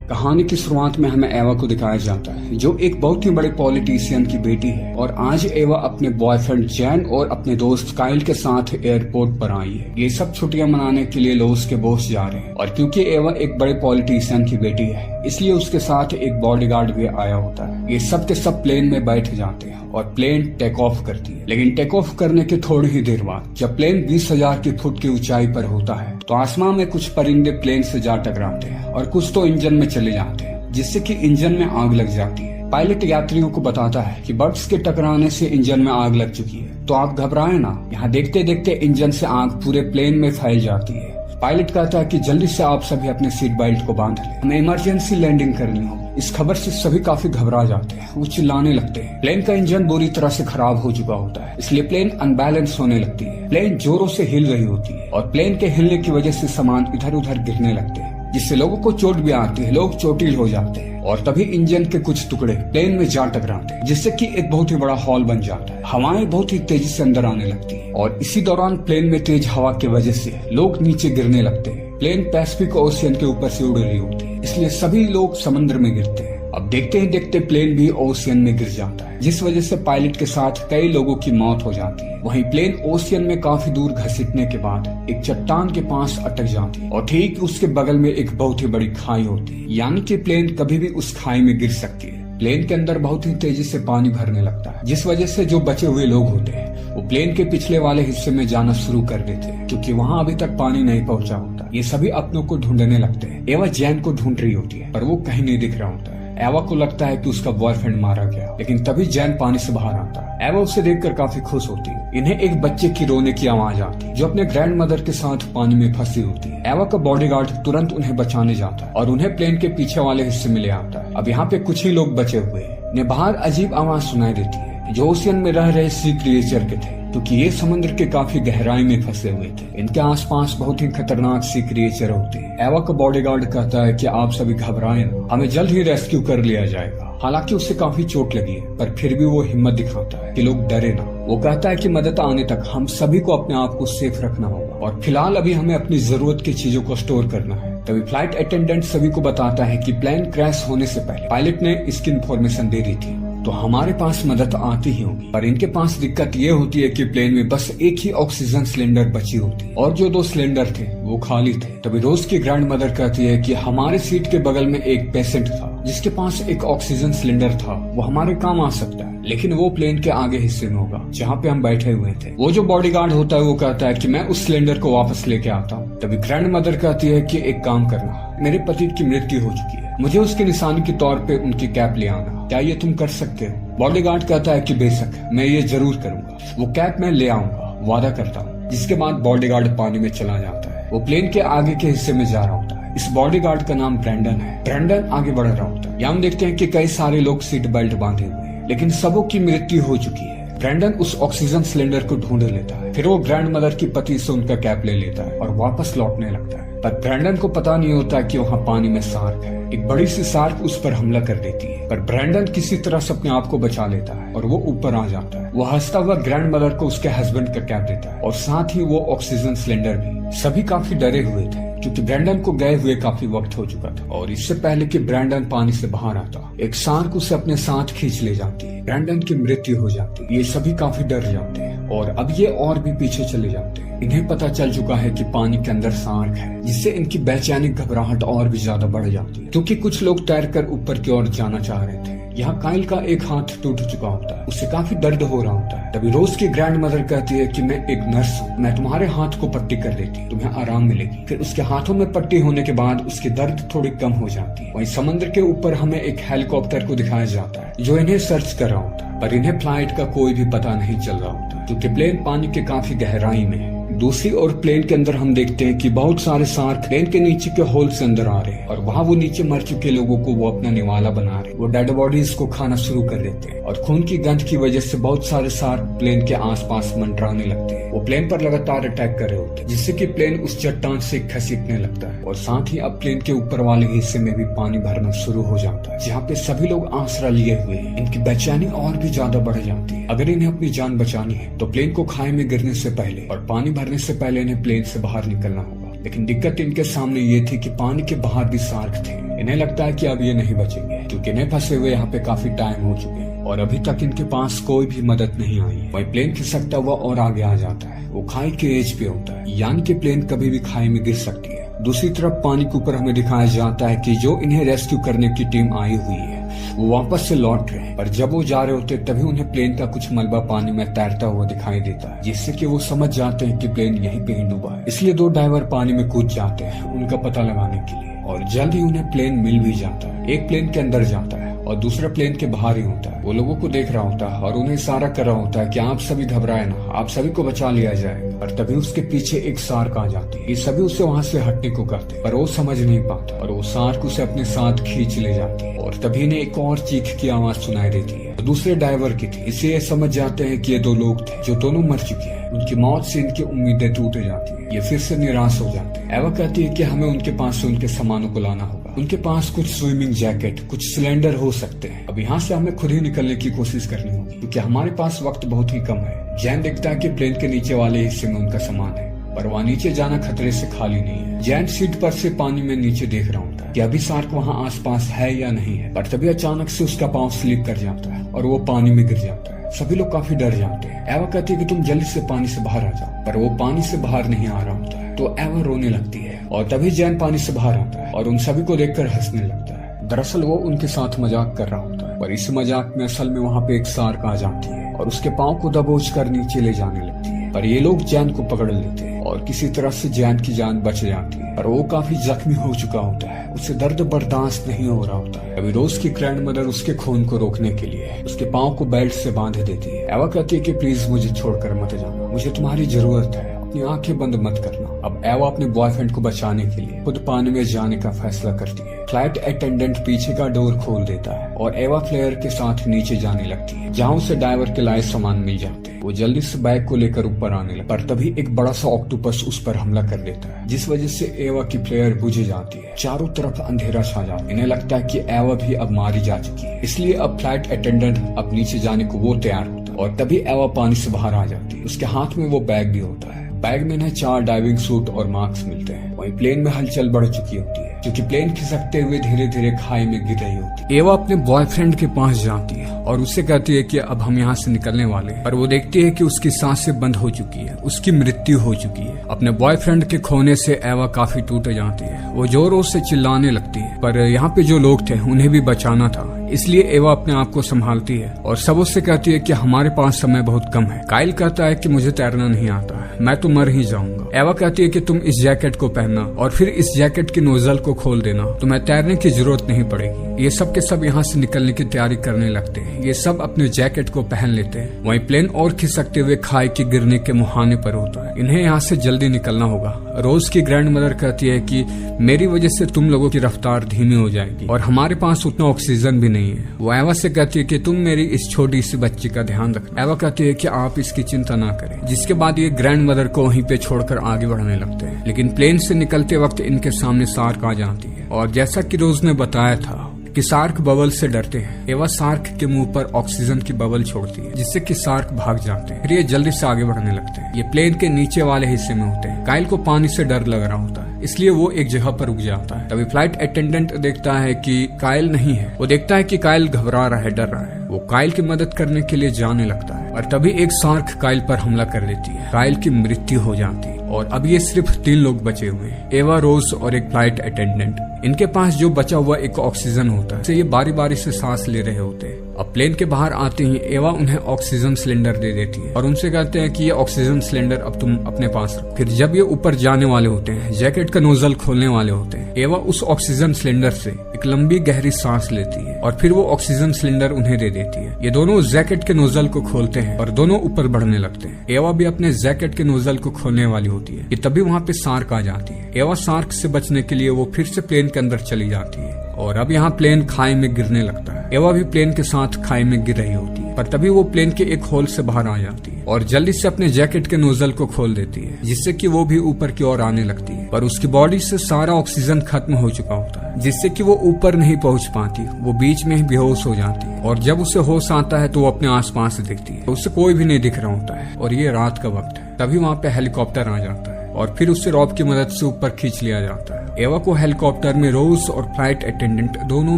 कहानी की शुरुआत में हमें एवा को दिखाया जाता है, जो एक बहुत ही बड़े पॉलिटिशियन की बेटी है। और आज एवा अपने बॉयफ्रेंड जैन और अपने दोस्त काइल के साथ एयरपोर्ट पर आई है। ये सब छुट्टियां मनाने के लिए लोस के बॉस जा रहे हैं। और क्योंकि एवा एक बड़े पॉलिटिशियन की बेटी है, इसलिए उसके साथ एक बॉडीगार्ड भी आया होता है। ये सब के सब प्लेन में बैठ जाते हैं और प्लेन टेक ऑफ करती है। लेकिन टेक ऑफ करने के थोड़ी ही देर बाद जब प्लेन 20,000 की फुट की ऊंचाई पर होता है, तो आसमान में कुछ परिंदे प्लेन से जा टकराते हैं और कुछ तो इंजन में चले जाते हैं, जिससे कि इंजन में आग लग जाती है। पायलट यात्रियों को बताता है कि बर्ड्स के टकराने से इंजन में आग लग चुकी है, तो आप घबराएं ना। यहाँ देखते देखते इंजन से आग पूरे प्लेन में फैल जाती है। पायलट कहता है कि जल्दी से आप सभी अपने सीट बेल्ट को बांध लें, हमें इमरजेंसी लैंडिंग करनी होगी। इस खबर से सभी काफी घबरा जाते हैं, वो चिल्लाने लगते हैं। प्लेन का इंजन बुरी तरह से खराब हो चुका होता है, इसलिए प्लेन अनबैलेंस होने लगती है। प्लेन जोरों से हिल रही होती है और प्लेन के हिलने की वजह से सामान इधर उधर गिरने लगते हैं, जिससे लोगों को चोट भी आती है, लोग चोटिल हो जाते हैं। और तभी इंजन के कुछ टुकड़े प्लेन में जा टकराते हैं, जिससे कि एक बहुत ही बड़ा हॉल बन जाता है। हवाएं बहुत ही तेजी से अंदर आने लगती है और इसी दौरान प्लेन में तेज हवा की वजह से लोग नीचे गिरने लगते हैं। प्लेन पैसिफिक ओशियन के ऊपर से उड़ रही होती है, इसलिए सभी लोग समुद्र में गिरते हैं। अब देखते ही देखते प्लेन भी ओशियन में गिर जाता है, जिस वजह से पायलट के साथ कई लोगों की मौत हो जाती है। वहीं प्लेन ओशियन में काफी दूर घसीटने के बाद एक चट्टान के पास अटक जाती है और ठीक उसके बगल में एक बहुत ही बड़ी खाई होती है, यानी कि प्लेन कभी भी उस खाई में गिर सकती है। प्लेन के अंदर बहुत ही तेजी से पानी भरने लगता है, जिस वजह से जो बचे हुए लोग होते हैं वो प्लेन के पिछले वाले हिस्से में जाना शुरू कर देते हैं, क्योंकि वहाँ अभी तक पानी नहीं पहुँचा होता। ये सभी अपनों को ढूंढने लगते हैं। एवा जैन को ढूंढ रही होती है, पर वो कहीं नहीं दिख रहा होता है। एवा को लगता है कि उसका बॉयफ्रेंड मारा गया, लेकिन तभी जैन पानी से बाहर आता है। एवा उसे देखकर काफी खुश होती है। इन्हें एक बच्चे की रोने की आवाज आती है, जो अपने ग्रैंड मदर के साथ पानी में फंसी होती है। एवा का बॉडीगार्ड तुरंत उन्हें बचाने जाता है और उन्हें प्लेन के पीछे वाले हिस्से में ले आता है। अब यहाँ पे कुछ ही लोग बचे हुए हैं। इन्हें बाहर अजीब आवाज सुनाई देती है, जो ओशियन में रह रहे सी क्रिएचर के थे, क्योंकि ये समुद्र के काफी गहराई में फंसे हुए थे। इनके आसपास बहुत ही खतरनाक सी क्रिएचर होते हैं। एवा का बॉडीगार्ड कहता है कि आप सभी घबराएं ना, हमें जल्द ही रेस्क्यू कर लिया जाएगा। हालांकि उसे काफी चोट लगी है, पर फिर भी वो हिम्मत दिखाता है कि लोग डरे ना। वो कहता है कि मदद आने तक हम सभी को अपने आप को सेफ रखना होगा और फिलहाल अभी हमें अपनी जरूरत की चीजों को स्टोर करना है। तभी फ्लाइट अटेंडेंट सभी को बताता है कि प्लेन क्रैश होने से पहले पायलट ने इसकी इन्फॉर्मेशन दे दी थी, तो हमारे पास मदद आती ही होगी। पर इनके पास दिक्कत ये होती है कि प्लेन में बस एक ही ऑक्सीजन सिलेंडर बची होती और जो 2 सिलेंडर थे वो खाली थे। तभी रोज की ग्रैंड मदर कहती है कि हमारे सीट के बगल में एक पेशेंट था जिसके पास एक ऑक्सीजन सिलेंडर था, वो हमारे काम आ सकता है, लेकिन वो प्लेन के आगे हिस्से में होगा जहाँ पे हम बैठे हुए थे। वो जो बॉडीगार्ड होता है वो कहता है कि मैं उस सिलेंडर को वापस लेके आता हूँ। तभी ग्रैंड मदर कहती है कि एक काम करना, मेरे पति की मृत्यु हो चुकी है, मुझे उसके निशानी के तौर पे उनकी कैप ले आना, क्या ये तुम कर सकते हो? बॉडीगार्ड कहता है कि बेशक, मैं ये जरूर करूंगा, वो कैप मैं ले आऊंगा, वादा करता हूँ। जिसके बाद बॉडीगार्ड पानी में चला जाता है। वो प्लेन के आगे के हिस्से में जा रहा होता है। इस बॉडीगार्ड का नाम ब्रैंडन है। ब्रैंडन आगे बढ़ रहा होता है। यहाँ हम देखते हैं कि कई सारे लोग सीट बेल्ट बांधे हुए हैं, लेकिन सबों की मृत्यु हो चुकी है। ब्रैंडन उस ऑक्सीजन सिलेंडर को ढूंढ लेता है, फिर वो ग्रैंड मदर की पति से उनका कैप ले लेता है और वापस लौटने लगता है। पर ब्रैंडन को पता नहीं होता कि वहाँ पानी में शार्क है। एक बड़ी सी शार्क उस पर हमला कर देती है, पर ब्रैंडन किसी तरह से अपने आप को बचा लेता है और वो ऊपर आ जाता है। वो हंसता हुआ ग्रैंड मदर को उसके हस्बैंड का कैप देता है और साथ ही वो ऑक्सीजन सिलेंडर भी। सभी काफी डरे हुए थे, क्योंकि ब्रैंडन को गए हुए काफी वक्त हो चुका था। और इससे पहले कि ब्रैंडन पानी से बाहर आता, एक शार्क उसे अपने साथ खींच ले जाती है। ब्रैंडन की मृत्यु हो जाती है। ये सभी काफी डर जाते हैं और अब ये और भी पीछे चले जाते हैं। इन्हें पता चल चुका है कि पानी के अंदर शार्क है, जिससे इनकी बेचैनी घबराहट और भी ज्यादा बढ़ जाती है, क्योंकि कुछ लोग तैरकर ऊपर की ओर जाना चाह रहे थे। यहाँ काइल का एक हाथ टूट चुका होता है, उसे काफी दर्द हो रहा होता है। तभी रोज की ग्रैंड मदर कहती है कि मैं एक नर्स हूँ, मैं तुम्हारे हाथ को पट्टी कर देती, तुम्हें आराम मिलेगी। फिर उसके हाथों में पट्टी होने के बाद उसकी दर्द थोड़ी कम हो जाती है। वहीं समुद्र के ऊपर हमें एक हेलीकॉप्टर को दिखाया जाता है, जो इन्हें सर्च कर रहा होता है, पर इन्हें फ्लाइट का कोई भी पता नहीं चल रहा होता, क्योंकि प्लेन पानी के काफी गहराई में है। दूसरी ओर प्लेन के अंदर हम देखते हैं कि बहुत सारे शार्क प्लेन के नीचे के होल से अंदर आ रहे हैं और वहाँ वो नीचे मर चुके लोगों को वो अपना निवाला बना रहे हैं। वो डेड बॉडीज को खाना शुरू कर देते हैं और खून की गंध की वजह से बहुत सारे शार्क प्लेन के आसपास मंडराने लगते हैं। वो प्लेन पर लगातार अटैक कर रहे होते हैं, जिससे कि प्लेन उस चट्टान से घसीटने लगता है और साथ ही अब प्लेन के ऊपर वाले हिस्से में भी पानी भरना शुरू हो जाता है, जहाँ पे सभी लोग आसरा लिए हुए हैं। इनकी बेचैनी और भी ज्यादा बढ़ जाती है। अगर इन्हें अपनी जान बचानी है तो प्लेन को खाई में गिरने से पहले और पानी भरने से पहले इन्हें प्लेन से बाहर निकलना होगा। लेकिन दिक्कत इनके सामने ये थी कि पानी के बाहर भी शार्क थे। इन्हें लगता है कि अब ये नहीं बचेंगे क्योंकि इन्हें फंसे हुए यहाँ पे काफी टाइम हो चुके हैं और अभी तक इनके पास कोई भी मदद नहीं आई है। वही प्लेन खिसकता हुआ और आगे आ जाता है। वो खाई के एज पे होता है, यानी कि प्लेन कभी भी खाई में गिर सकती है। दूसरी तरफ पानी के ऊपर हमें दिखाया जाता है कि जो इन्हें रेस्क्यू करने की टीम आई हुई है वो वापस से लौट रहे हैं, पर जब वो जा रहे होते तभी उन्हें प्लेन का कुछ मलबा पानी में तैरता हुआ दिखाई देता है, जिससे कि वो समझ जाते हैं कि प्लेन यहीं पे ही डूबा है। इसलिए 2 डाइवर पानी में कूद जाते हैं उनका पता लगाने के लिए और जल्द ही उन्हें प्लेन मिल भी जाता है। एक प्लेन के अंदर जाता है और दूसरा प्लेन के बाहर ही होता है। वो लोगों को देख रहा होता है और उन्हें इशारा कर रहा होता है कि आप सभी घबराए ना, आप सभी को बचा लिया जाएगा। और तभी उसके पीछे एक शार्क आ जाती है। ये सभी उसे वहाँ से हटने को करते हैं पर वो समझ नहीं पाता और वो शार्क उसे अपने साथ खींच ले जाती है और तभी इन्हें एक और चीख की आवाज सुनाई देती है। दूसरे डाइवर की थी। इससे ये समझ जाते हैं कि ये 2 लोग थे जो दोनों मर चुके हैं। उनकी मौत से इनकी उम्मीदें टूट जाती है। ये फिर से निराश हो जाते हैं। एवा कहती है कि हमें उनके पास से उनके सामानों को लाना होगा। उनके पास कुछ स्विमिंग जैकेट, कुछ सिलेंडर हो सकते हैं। अब यहाँ से हमें खुद ही निकलने की कोशिश करनी होगी क्योंकि हमारे पास वक्त बहुत ही कम है। जैन देखता है कि प्लेन के नीचे वाले हिस्से में उनका सामान है पर वहाँ नीचे जाना खतरे से खाली नहीं है। जैन सीट पर से पानी में नीचे देख रहा होता है कि अभी शार्क वहाँ आसपास है या नहीं है, पर तभी अचानक से उसका पाँव स्लिप कर जाता है और वो पानी में गिर जाता है। सभी लोग काफी डर जाते हैं। एवा कहती है कि तुम जल्दी से पानी से बाहर आ जाओ, पर वो पानी से बाहर नहीं आ रहा होता है तो एवा रोने लगती है और तभी जैन पानी से बाहर आता है और उन सभी को देखकर हंसने लगता है। दरअसल वो उनके साथ मजाक कर रहा होता है पर इस मजाक में असल में वहाँ पे एक शार्क आ जाती है और उसके पाँव को दबोच कर नीचे ले जाने लगती है। पर ये लोग जैन को पकड़ लेते हैं और किसी तरह से जैन की जान बच जाती है। पर वो काफी जख्मी हो चुका होता है, उसे दर्द बर्दाश्त नहीं हो रहा होता है। अभी रोज की ग्रैंड मदर उसके खून को रोकने के लिए उसके पाँव को बेल्ट से बांध देती है। एवा कहती है कि प्लीज मुझे छोड़कर मत जाना, मुझे तुम्हारी जरूरत है, अपनी आंखें बंद मत करना। अब एवा अपने बॉयफ्रेंड को बचाने के लिए खुद पानी में जाने का फैसला करती है। फ्लाइट अटेंडेंट पीछे का डोर खोल देता है और एवा फ्लेयर के साथ नीचे जाने लगती है जहाँ उसे डाइवर के लाए सामान मिल जाते हैं। वो जल्दी से बैग को लेकर ऊपर आने लगा पर तभी एक बड़ा सा ऑक्टोपस उस पर हमला कर देता है जिस वजह से एवा की फ्लेयर बुझ जाती है। चारों तरफ अंधेरा छा जाता है। इन्हें लगता है कि एवा भी अब मारी जा चुकी है, इसलिए अब फ्लाइट अटेंडेंट अब नीचे जाने को वो तैयार होता है और तभी एवा पानी से बाहर आ जाती है। उसके हाथ में वो बैग भी होता है। बैग में इन्हें 4 डाइविंग सूट और मास्क मिलते हैं। वहीं प्लेन में हलचल बढ़ चुकी होती है क्योंकि प्लेन खिसकते हुए धीरे धीरे खाई में गिर रही होती है। एवा अपने बॉयफ्रेंड के पास जाती है और उससे कहती है कि अब हम यहाँ से निकलने वाले हैं, पर वो देखती है कि उसकी सांसें बंद हो चुकी है, उसकी मृत्यु हो चुकी है। अपने बॉयफ्रेंड के खोने से एवा काफी टूट जाती है। वो जोरों से चिल्लाने लगती है पर यहाँ पे जो लोग थे उन्हें भी बचाना था, इसलिए एवा अपने आप को संभालती है और सबों से कहती है कि हमारे पास समय बहुत कम है। काइल कहता है कि मुझे तैरना नहीं आता है, मैं तो मर ही जाऊंगा। एवा कहती है कि तुम इस जैकेट को पहनना और फिर इस जैकेट की नोजल को खोल देना, तुम्हें तैरने की जरूरत नहीं पड़ेगी। ये सब के सब यहाँ से निकलने की तैयारी करने लगते हैं। ये सब अपने जैकेट को पहन लेते हैं। वहीं प्लेन और खिसकते हुए खाई के गिरने के मुहाने पर होता है। इन्हें यहाँ से जल्दी निकलना होगा। रोज की ग्रैंड मदर कहती है कि मेरी वजह से तुम लोगों की रफ्तार धीमी हो जाएगी और हमारे पास उतना ऑक्सीजन भी नहीं है। वो एवा से कहती है कि तुम मेरी इस छोटी सी बच्ची का ध्यान रखना। एवा कहती है कि आप इसकी चिंता ना करें। जिसके बाद ये ग्रैंड मदर को वहीं पे छोड़कर आगे बढ़ने लगते हैं। लेकिन प्लेन से निकलते वक्त इनके सामने शार्क आ जाती है और जैसा कि रोज ने बताया था कि शार्क बबल से डरते हैं। एवा शार्क के मुंह पर ऑक्सीजन की बबल छोड़ती है जिससे कि शार्क भाग जाते हैं। फिर ये जल्दी से आगे बढ़ने लगते हैं। ये प्लेन के नीचे वाले हिस्से में होते हैं। काइल को पानी से डर लग रहा होता है, इसलिए वो एक जगह पर रुक जाता है। तभी फ्लाइट अटेंडेंट देखता है कि काइल नहीं है। वो देखता है कि काइल घबरा रहा है, डर रहा है। वो काइल की मदद करने के लिए जाने लगता है और तभी एक शार्क काइल पर हमला कर देती है। काइल की मृत्यु हो जाती है और अब ये सिर्फ 3 लोग बचे हुए हैं, एवा, रोज और एक फ्लाइट अटेंडेंट। इनके पास जो बचा हुआ एक ऑक्सीजन होता है, ये बारी बारी से सांस ले रहे होते हैं। अब प्लेन के बाहर आते ही एवा उन्हें ऑक्सीजन सिलेंडर दे देती है और उनसे कहते हैं कि ये ऑक्सीजन सिलेंडर अब तुम अपने पास रखो। फिर जब ये ऊपर जाने वाले होते हैं, जैकेट का नोजल खोलने वाले होते हैं, एवा उस ऑक्सीजन सिलेंडर से एक लंबी गहरी सांस लेती है और फिर वो ऑक्सीजन सिलेंडर उन्हें दे देती है। ये दोनों जैकेट के नोजल को खोलते हैं और दोनों ऊपर बढ़ने लगते हैं। एवा भी अपने जैकेट के नोजल को खोलने वाली होती है कि तभी वहाँ पे शार्क आ जाती है। एवा शार्क से बचने के लिए वो फिर से प्लेन के अंदर चली जाती है और अब यहाँ प्लेन खाई में गिरने लगता है। एवा भी प्लेन के साथ खाई में गिर रही होती है, पर तभी वो प्लेन के एक होल से बाहर आ जाती है और जल्दी से अपने जैकेट के नोजल को खोल देती है जिससे कि वो भी ऊपर की ओर आने लगती है। पर उसकी बॉडी से सारा ऑक्सीजन खत्म हो चुका होता है जिससे कि वो ऊपर नहीं पहुंच पाती। वो बीच में ही बेहोश हो जाती है और जब उसे होश आता है तो वो अपने आसपास देखती है, उससे कोई भी नहीं दिख रहा होता है और ये रात का वक्त है। तभी वहाँ पे हेलीकॉप्टर आ जाता है और फिर उससे रॉप की मदद से ऊपर खींच लिया जाता है। एवा को हेलीकॉप्टर में रोज और फ्लाइट अटेंडेंट दोनों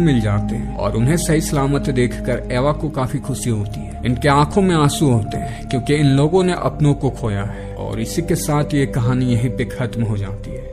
मिल जाते हैं और उन्हें सही सलामत देखकर एवा को काफी खुशी होती है। इनके आंखों में आंसू होते हैं क्योंकि इन लोगों ने अपनों को खोया है। और इसी के साथ ये कहानी यहीं पे खत्म हो जाती है।